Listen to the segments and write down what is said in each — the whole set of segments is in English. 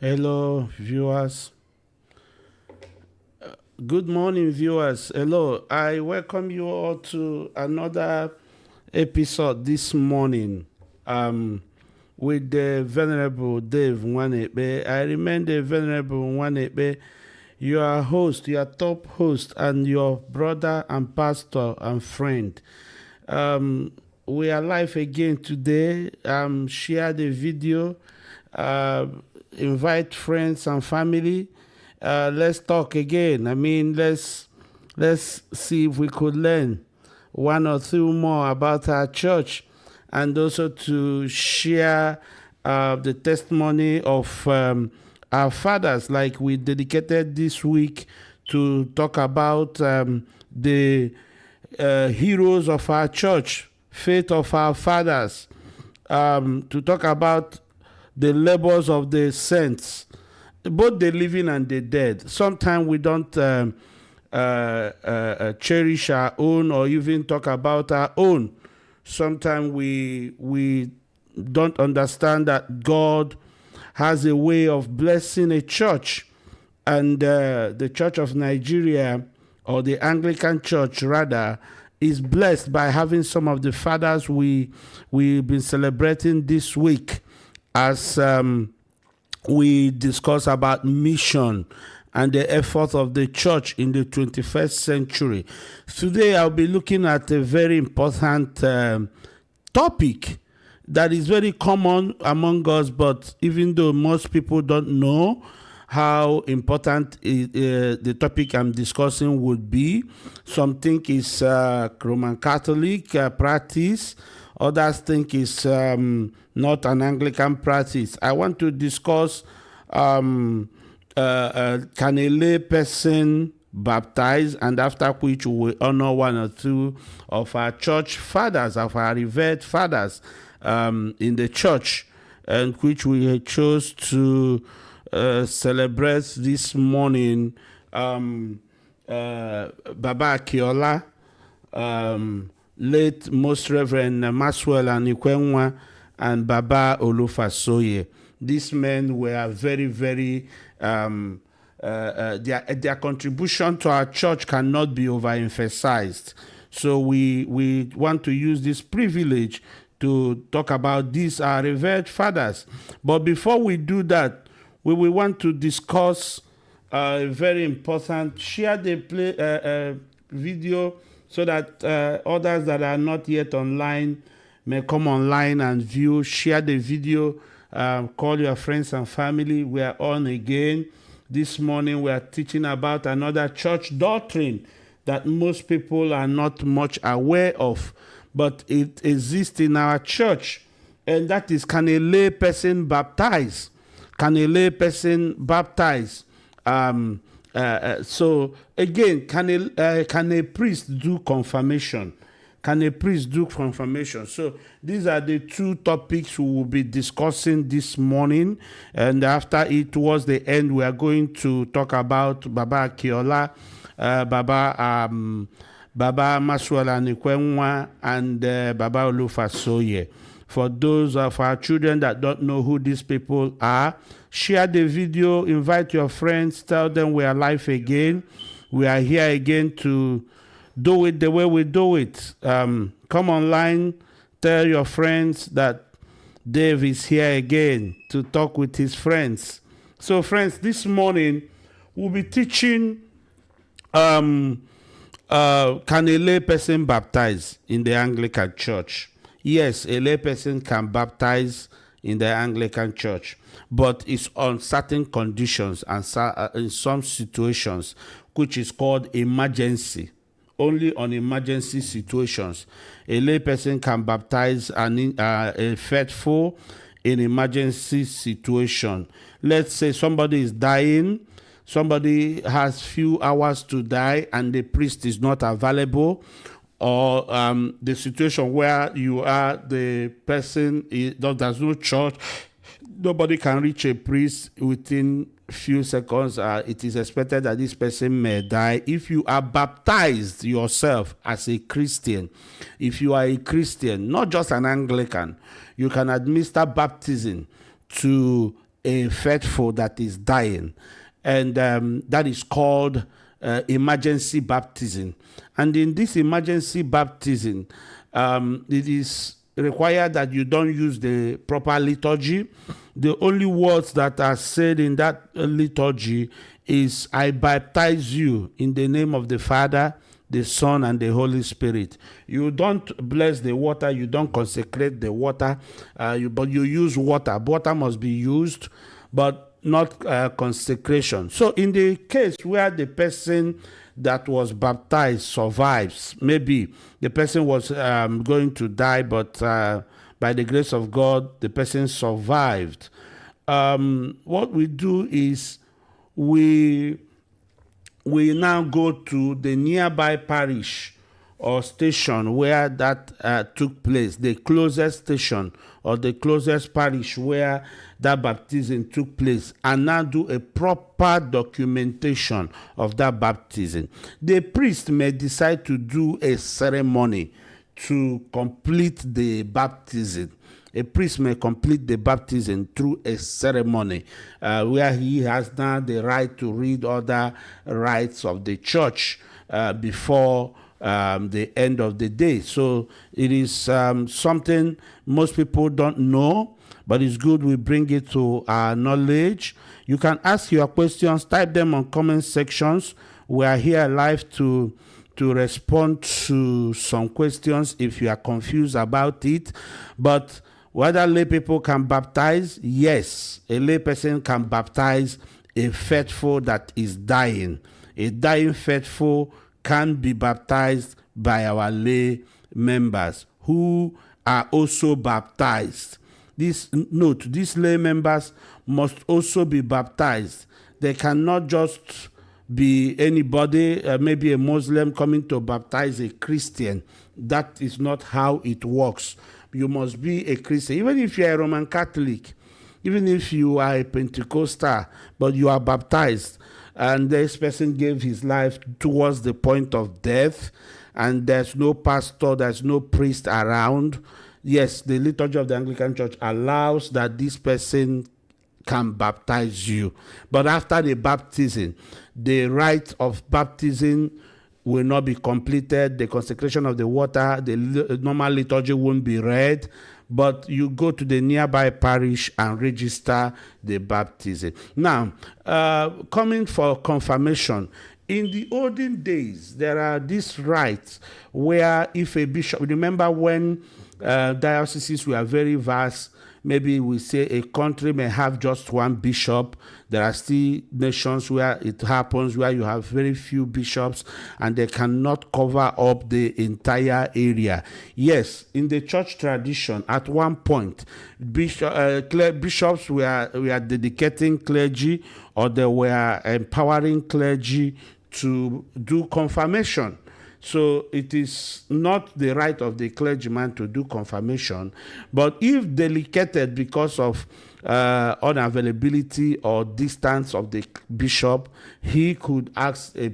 Hello, viewers. Good morning, viewers. Hello. I welcome you all to another episode this morning with the Venerable Dave Nwanepe. I remain the Venerable Nwanepe, your host, your top host, and your brother and pastor and friend. We are live again today. Share the video, uh, invite friends and family. Let's talk again. Let's see if we could learn one or two more about our church, and also to share the testimony of our fathers, like we dedicated this week to talk about the heroes of our church, faith of our fathers, to talk about the labors of the saints, both the living and the dead. Sometimes we don't cherish our own or even talk about our own. Sometimes we don't understand that God has a way of blessing a church, and the Church of Nigeria, or the Anglican Church rather, is blessed by having some of the fathers we've been celebrating this week, as we discuss about mission and the effort of the church in the 21st century. Today, I'll be looking at a very important topic that is very common among us, but even though most people don't know how important the topic I'm discussing would be, some think it's Roman Catholic practice, others think it's not an Anglican practice. I want to discuss can a lay person baptize, and after which we will honor one or two of our church fathers, of our revered fathers in the church, and which we chose to celebrate this morning. Baba Akiola, late Most Reverend Maxwell and Ikwenwa, and Baba Olufasoye. These men were very, very, their contribution to our church cannot be overemphasized. So we want to use this privilege to talk about these, our revered fathers. But before we do that, we will want to discuss a very important, share the video so that others that are not yet online may come online and view. Share the video, call your friends and family. We are on again. This morning we are teaching about another church doctrine that most people are not much aware of, but it exists in our church, and that is, can a lay person baptize? Can a lay person baptize? So again, can a priest do confirmation? Can a priest do confirmation? So these are the two topics we will be discussing this morning. And after it, towards the end, we are going to talk about Baba Akiola, Baba Maswala Nikwenwa, and Baba Olufasoye. For those of our children that don't know who these people are, share the video, invite your friends, tell them we are live again. We are here again to do it the way we do it. Come online, tell your friends that Dave is here again to talk with his friends. So, friends, this morning we'll be teaching can a lay person baptize in the Anglican Church? Yes, a lay person can baptize in the Anglican Church, but it's on certain conditions and in some situations, which is called emergency. Only on emergency situations, a lay person can baptize a faithful in emergency situation. Let's say somebody is dying, somebody has few hours to die, and the priest is not available, or the situation where you are, the person there's no church, nobody can reach a priest within few seconds. It is expected that this person may die. If you are baptized yourself as a Christian, if you are a Christian, not just an Anglican, you can administer baptism to a faithful that is dying, and that is called emergency baptism. And in this emergency baptism, it is required that you don't use the proper liturgy. The only words that are said in that liturgy is, I baptize you in the name of the Father, the Son, and the Holy Spirit. You don't bless the water, you don't consecrate the water, but you use water. Water must be used, but not consecration. So in the case where the person that was baptized survives, maybe the person was going to die, but by the grace of God, the person survived. What we do is we now go to the nearby parish or station where that took place, the closest station or the closest parish where that baptism took place, and now do a proper documentation of that baptism. The priest may decide to do a ceremony to complete the baptism. A priest may complete the baptism through a ceremony where he has now the right to read other rites of the church before the end of the day. So it is something most people don't know, but it's good we bring it to our knowledge. You can ask your questions, type them on comment sections. We are here live to respond to some questions if you are confused about it. But whether lay people can baptize, yes, a lay person can baptize a faithful that is dying. A dying faithful can be baptized by our lay members who are also baptized. These lay members must also be baptized. They cannot just be anybody, maybe a Muslim coming to baptize a Christian. That is not how it works. You must be a Christian. Even if you are a Roman Catholic, even if you are a Pentecostal, but you are baptized, and this person gave his life towards the point of death, and there's no pastor, there's no priest around, yes, the liturgy of the Anglican Church allows that this person can baptize you. But after the baptism, the rite of baptism will not be completed. The consecration of the water, the normal liturgy won't be read, but you go to the nearby parish and register the baptism. Now, coming for confirmation, in the olden days, there are these rites where if a bishop, remember when dioceses were very vast, maybe we say a country may have just one bishop. There are still nations where it happens where you have very few bishops and they cannot cover up the entire area. Yes, in the church tradition, at one point, bishops were dedicating clergy, or they were empowering clergy to do confirmation. So it is not the right of the clergyman to do confirmation, but if delegated because of unavailability or distance of the bishop, he could ask a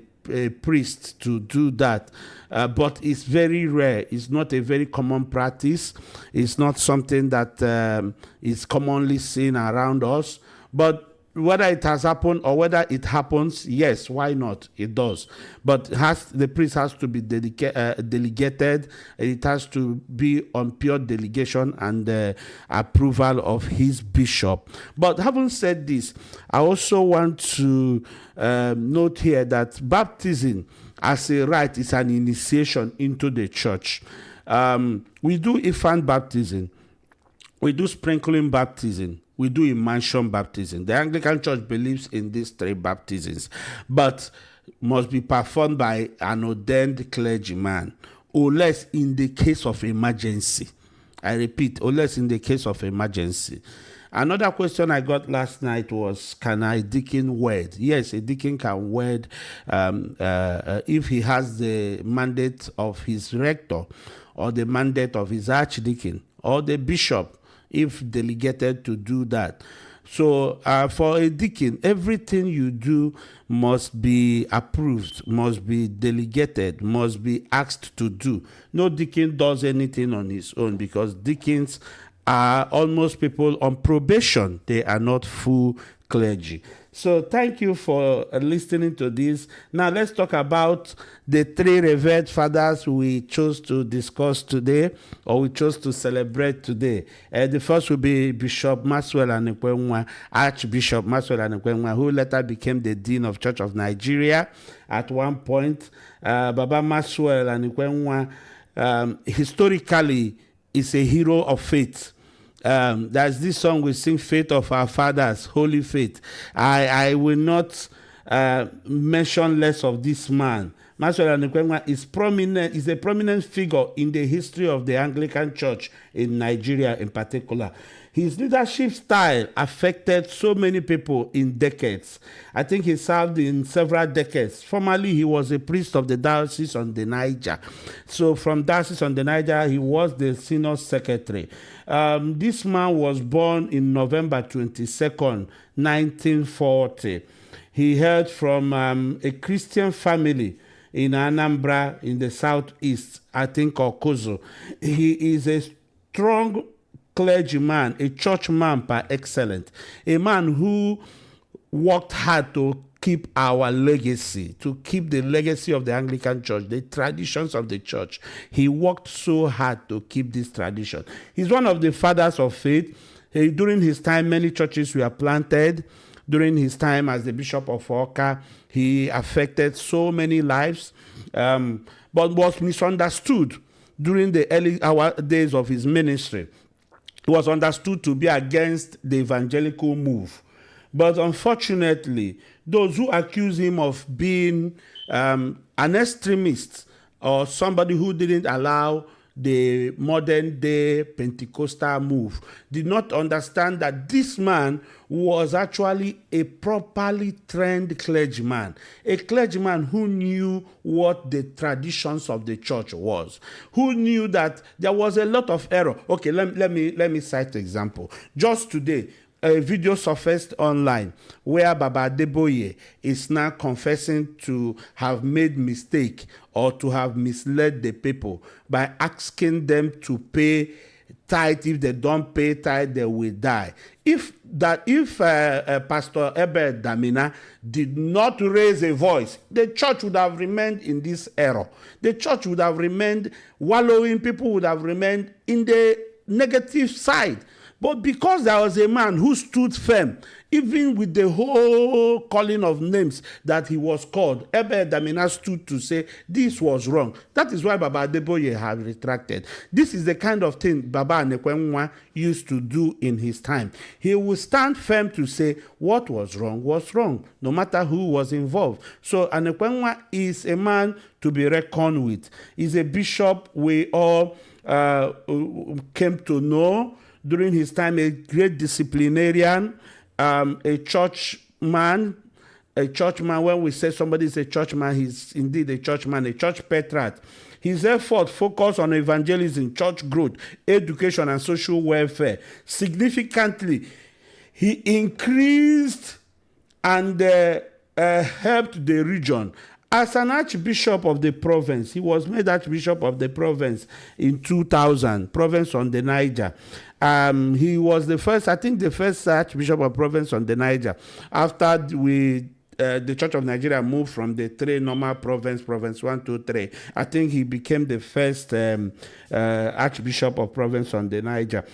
priest to do that. But it's very rare. It's not a very common practice. It's not something that is commonly seen around us. But whether it has happened or whether it happens, yes, why not? It does. But the priest has to be delegated. It has to be on pure delegation and approval of his bishop. But having said this, I also want to note here that baptism as a rite is an initiation into the church. We do infant baptism. We do sprinkling baptism. We do immersion baptism. The Anglican Church believes in these three baptisms, but must be performed by an ordained clergyman, unless in the case of emergency. I repeat, unless in the case of emergency. Another question I got last night was, can a deacon wed? Yes, a deacon can wed if he has the mandate of his rector or the mandate of his archdeacon or the bishop, if delegated to do that. So for a deacon, everything you do must be approved, must be delegated, must be asked to do. No deacon does anything on his own, because deacons are almost people on probation. They are not full clergy. So thank you for listening to this. Now let's talk about the three revered fathers we chose to discuss today, or we chose to celebrate today. The first will be Bishop Maxwell Anekwenwa, Archbishop Maxwell Anekwenwa, who later became the Dean of Church of Nigeria at one point. Baba Maxwell Anekwenwa historically is a hero of faith. There's this song we sing, Faith of Our Fathers, Holy Faith. I will not mention less of this man. Maxwell Anekwenwa is a prominent figure in the history of the Anglican Church in Nigeria in particular. His leadership style affected so many people in decades. I think he served in several decades. Formerly, he was a priest of the Diocese on the Niger. So from Diocese on the Niger, he was the Synod Secretary. This man was born in November 22nd, 1940. He hailed from a Christian family in Anambra in the southeast, I think Okozo. He is a strong clergyman, a churchman par excellence, a man who worked hard to keep our legacy, to keep the legacy of the Anglican Church, the traditions of the church. He worked so hard to keep this tradition. He's one of the fathers of faith. During his time, many churches were planted. During his time as the Bishop of Oka, he affected so many lives, but was misunderstood during the early days of his ministry. He was understood to be against the evangelical move. But unfortunately, those who accuse him of being an extremist or somebody who didn't allow the modern day Pentecostal move did not understand that this man was actually a properly trained clergyman, a clergyman who knew what the traditions of the church was, who knew that there was a lot of error. Okay, let me cite an example. Just today, a video surfaced online where Baba Adeboye is now confessing to have made mistake or to have misled the people by asking them to pay tithe. If they don't pay tithe, they will die. If Pastor Ebed Damina did not raise a voice, the church would have remained in this error. The church would have remained wallowing. People would have remained in the negative side. But because there was a man who stood firm, even with the whole calling of names that he was called, Ebed Damina stood to say this was wrong. That is why Baba Adeboye had retracted. This is the kind of thing Baba Anekwenwa used to do in his time. He would stand firm to say what was wrong, no matter who was involved. So Anekwenwa is a man to be reckoned with. He's a bishop we all came to know. During his time, a great disciplinarian, a churchman. When we say somebody is a churchman, he's indeed a churchman, a church patriot. His effort focused on evangelism, church growth, education, and social welfare. Significantly, he increased and helped the region. As an archbishop of the province, he was made archbishop of the province in 2000, province on the Niger. He was the first archbishop of province on the Niger. After the Church of Nigeria moved from the three normal province 1, 2, 3, I think he became the first archbishop of province on the Niger.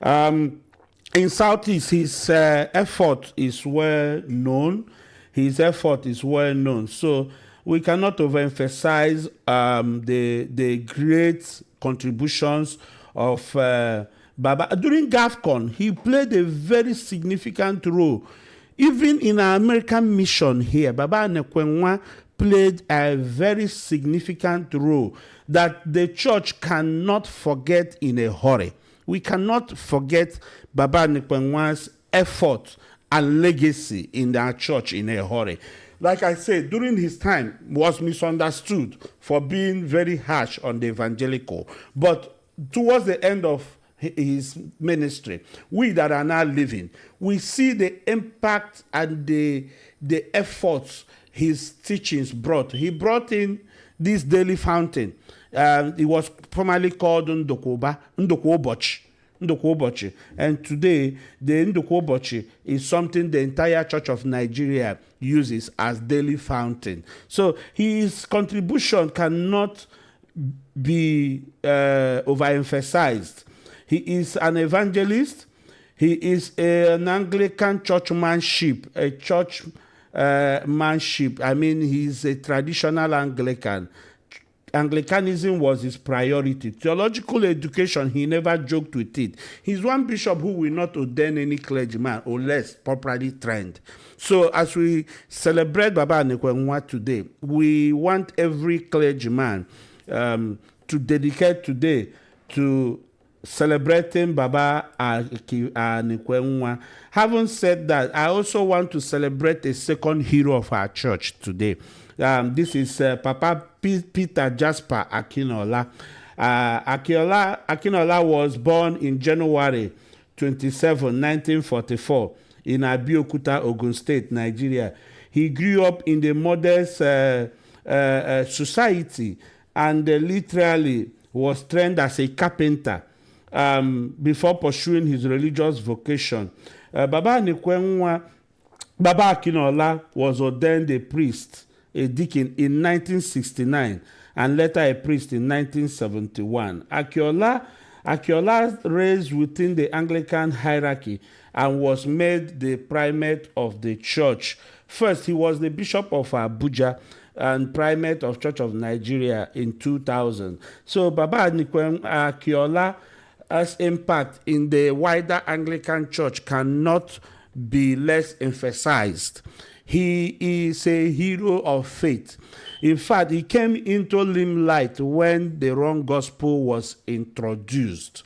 In Southeast, his effort is well known. So we cannot overemphasize the great contributions of Baba. During GAFCON, he played a very significant role. Even in our American mission here, Baba Anekwenwa played a very significant role that the church cannot forget in a hurry. We cannot forget Baba Anekwenwa's effort and legacy in our church in a hurry. Like I said, during his time, was misunderstood for being very harsh on the evangelical. But towards the end of his ministry, we that are now living, we see the impact and the efforts his teachings brought. He brought in this daily fountain. It was formerly called Ndokwoboch. Ndukwu Ụbọchị. And today, the Ndukwu Ụbọchị is something the entire Church of Nigeria uses as daily fountain. So his contribution cannot be overemphasized. He is an evangelist. He is an Anglican churchmanship, a church manship. I mean, he's a traditional Anglican. Anglicanism was his priority. Theological education, he never joked with it. He's one bishop who will not ordain any clergyman unless properly trained. So as we celebrate Baba Anekwenwa today, we want every clergyman to dedicate today to celebrating Baba Anekwenwa. Having said that, I also want to celebrate a second hero of our church today. This is Papa Peter Jasper Akinola. Akinola was born in January 27, 1944 in Abeokuta, Ogun State, Nigeria. He grew up in the modest society and literally was trained as a carpenter before pursuing his religious vocation. Baba Akinola was ordained a priest, a deacon in 1969, and later a priest in 1971. Akinola raised within the Anglican hierarchy and was made the primate of the church. First, he was the bishop of Abuja and primate of Church of Nigeria in 2000. So Baba Akiola's impact in the wider Anglican church cannot be less emphasized. He is a hero of faith. In fact, he came into limelight when the wrong gospel was introduced.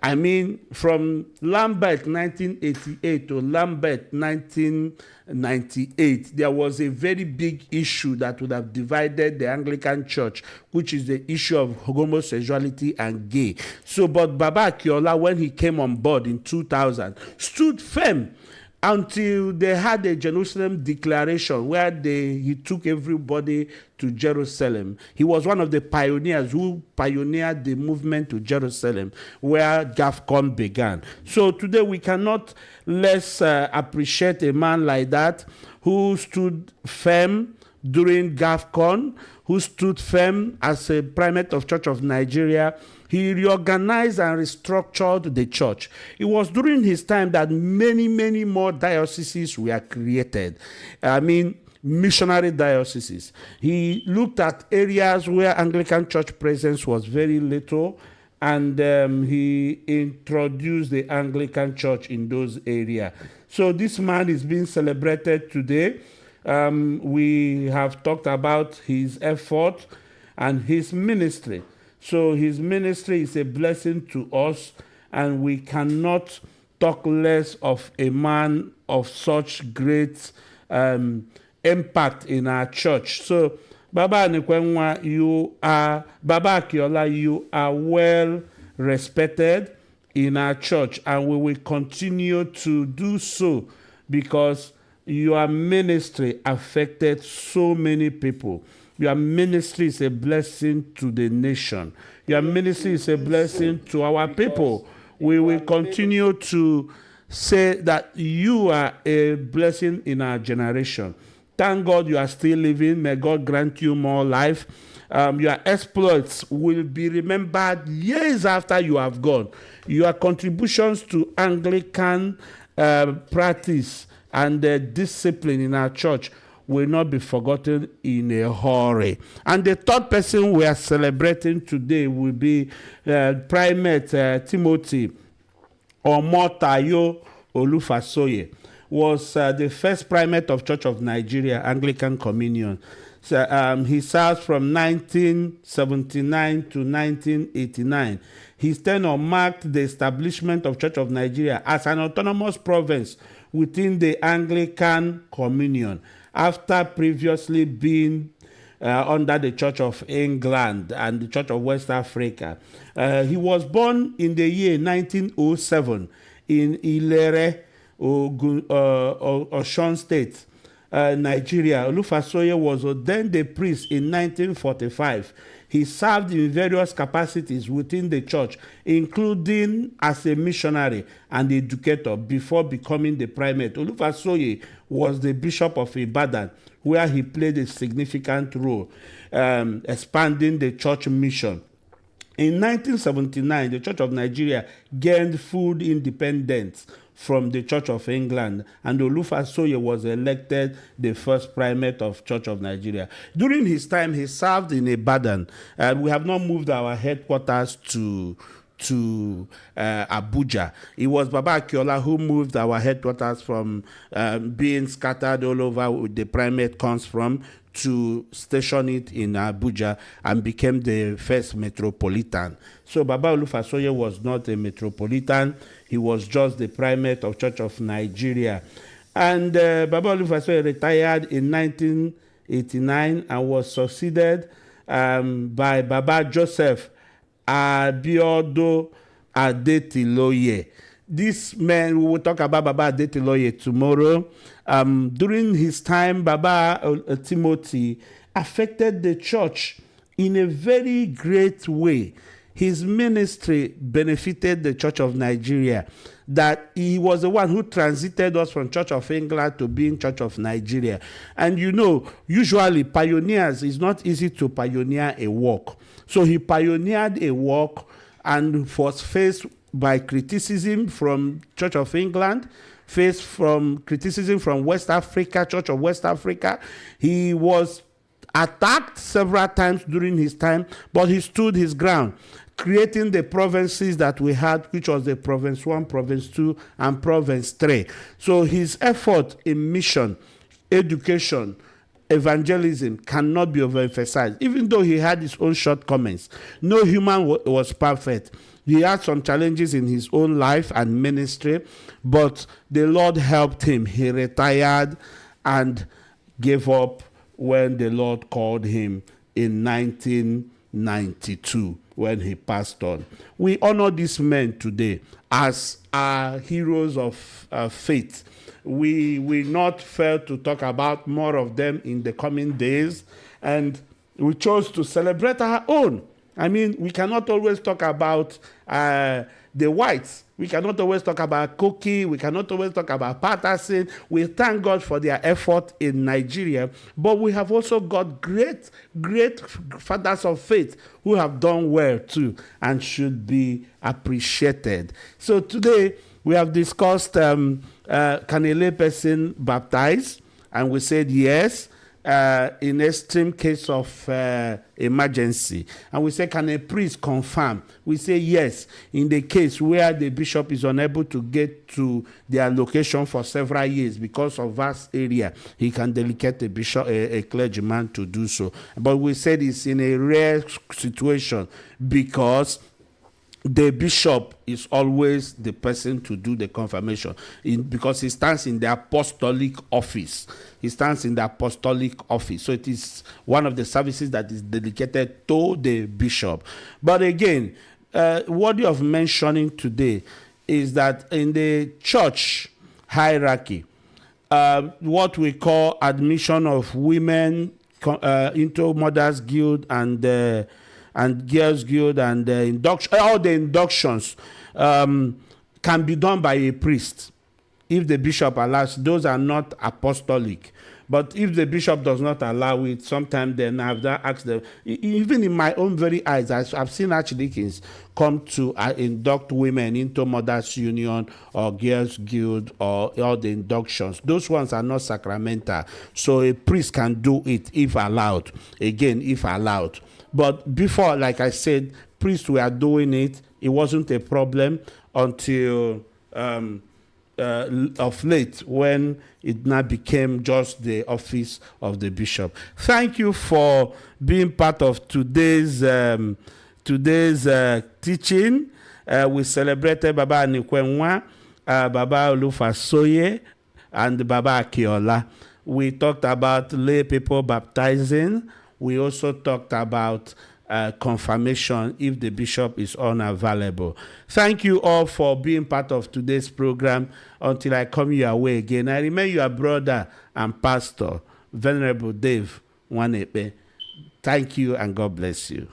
I mean, from Lambert 1988 to Lambert 1998, there was a very big issue that would have divided the Anglican Church, which is the issue of homosexuality and gay. So, but Baba Akinola, when he came on board in 2000, stood firm until they had a Jerusalem declaration where he took everybody to Jerusalem. He was one of the pioneers who pioneered the movement to Jerusalem, where GAFCON began. So today we cannot less appreciate a man like that who stood firm during GAFCON, who stood firm as a primate of Church of Nigeria. He reorganized and restructured the church. It was during his time that many, many more dioceses were created. I mean, missionary dioceses. He looked at areas where Anglican church presence was very little, and he introduced the Anglican church in those areas. So this man is being celebrated today. We have talked about his effort and his ministry. So his ministry is a blessing to us, and we cannot talk less of a man of such great impact in our church. So Baba Anekwenwa, Baba Akinola, you are well respected in our church, and we will continue to do so because your ministry affected so many people. Your ministry is a blessing to the nation. Your ministry is a blessing to our people. We will continue to say that you are a blessing in our generation. Thank God you are still living. May God grant you more life. Your exploits will be remembered years after you have gone. Your contributions to Anglican practice and discipline in our church will not be forgotten in a hurry. And the third person we are celebrating today will be Primate Timothy Omotayo Olufasoye. Was the first primate of Church of Nigeria, Anglican Communion. So, he served from 1979 to 1989. His tenure marked the establishment of Church of Nigeria as an autonomous province within the Anglican Communion, after previously being under the Church of England and the Church of West Africa. He was born in the year 1907 in Ilere, Osun State. Nigeria. Olufasoye was ordained a priest in 1945. He served in various capacities within the church, including as a missionary and educator before becoming the primate. Olufasoye was the Bishop of Ibadan, where he played a significant role, expanding the church mission. In 1979, the Church of Nigeria gained full independence from the Church of England, and Olufasoye was elected the first primate of Church of Nigeria. During his time, he served in Ibadan. We have not moved our headquarters to Abuja. It was Baba Akiola who moved our headquarters from being scattered all over where the primate comes from to station it in Abuja and became the first metropolitan. So Baba Olufasoye was not a metropolitan. He was just the primate of Church of Nigeria. And Baba Olufasoye retired in 1989 and was succeeded by Baba Joseph Abiodo Adetiloye. This man, we will talk about Baba Adetiloye tomorrow. During his time, Baba Timothy affected the church in a very great way. His ministry benefited the Church of Nigeria, that he was the one who transited us from Church of England to being Church of Nigeria. And you know, usually pioneers, it's not easy to pioneer a work. So he pioneered a work and was faced by criticism from Church of England, faced from criticism from West Africa, Church of West Africa. He was attacked several times during his time, but he stood his ground, creating the provinces that we had, which was the Province 1, Province 2, and Province 3. So his effort in mission, education, evangelism cannot be overemphasized. Even though he had his own shortcomings, no human was perfect. He had some challenges in his own life and ministry, but the Lord helped him. He retired and gave up when the Lord called him in 1992, when he passed on. We honor these men today as our heroes of faith. We will not fail to talk about more of them in the coming days, and we chose to celebrate our own. I mean, we cannot always talk about the whites. We cannot always talk about Koki. We cannot always talk about Patterson. We thank God for their effort in Nigeria, but we have also got great fathers of faith who have done well too and should be appreciated. So today we have discussed, can a lay person baptize? And we said yes. In extreme case of emergency. And we say, can a priest confirm? We say yes. In the case where the bishop is unable to get to their location for several years because of vast area, he can delegate a bishop, a clergyman to do so. But we said it's in a rare situation because the bishop is always the person to do the confirmation because he stands in the apostolic office. He stands in the apostolic office. So it is one of the services that is dedicated to the bishop. But again, worthy of mentioning today is that in the church hierarchy, what we call admission of women into Mothers Guild and Girls Guild and all the inductions can be done by a priest if the bishop allows. Those are not apostolic. But if the bishop does not allow it, sometimes then I have to ask them. Even in my own very eyes, I've seen archdeacons come to induct women into Mothers Union or Girls Guild or all the inductions. Those ones are not sacramental. So a priest can do it if allowed. Again, if allowed. But before, like I said, priests were doing it. It wasn't a problem until of late when it now became just the office of the bishop. Thank you for being part of today's teaching. We celebrated Baba Anikwenwa, Baba Olufasoye, and Baba Akiola. We talked about lay people baptizing. We also talked about confirmation if the bishop is unavailable. Thank you all for being part of today's program. Until I come your way again, I remain your brother and pastor, Venerable Dave Nwanepe. Thank you and God bless you.